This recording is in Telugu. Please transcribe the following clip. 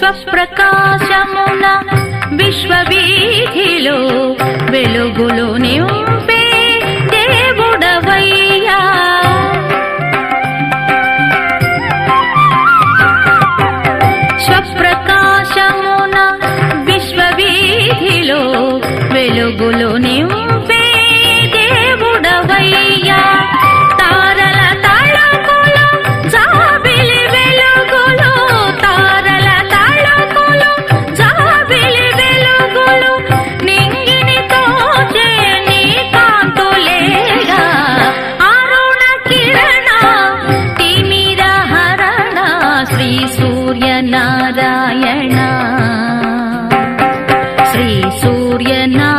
స్వప్రకాశమున విశ్వవీధిలో వెలుగులు నింపే దేవుడవయ్యా. స్వప్రకాశమున విశ్వవీధిలో వెలుగులు నింపే దేవుడవయ్యా. తారల తళకులు జాబిలి వెలుగులు, తారల తళకులు జాబిలి వెలుగులు, నింగిని తోచే నీ కాంతులేగా. అరుణ కిరణ తిమిర హరణ శ్రీ సూర్యనారాయణ, శ్రీ సూర్యనారాయణ.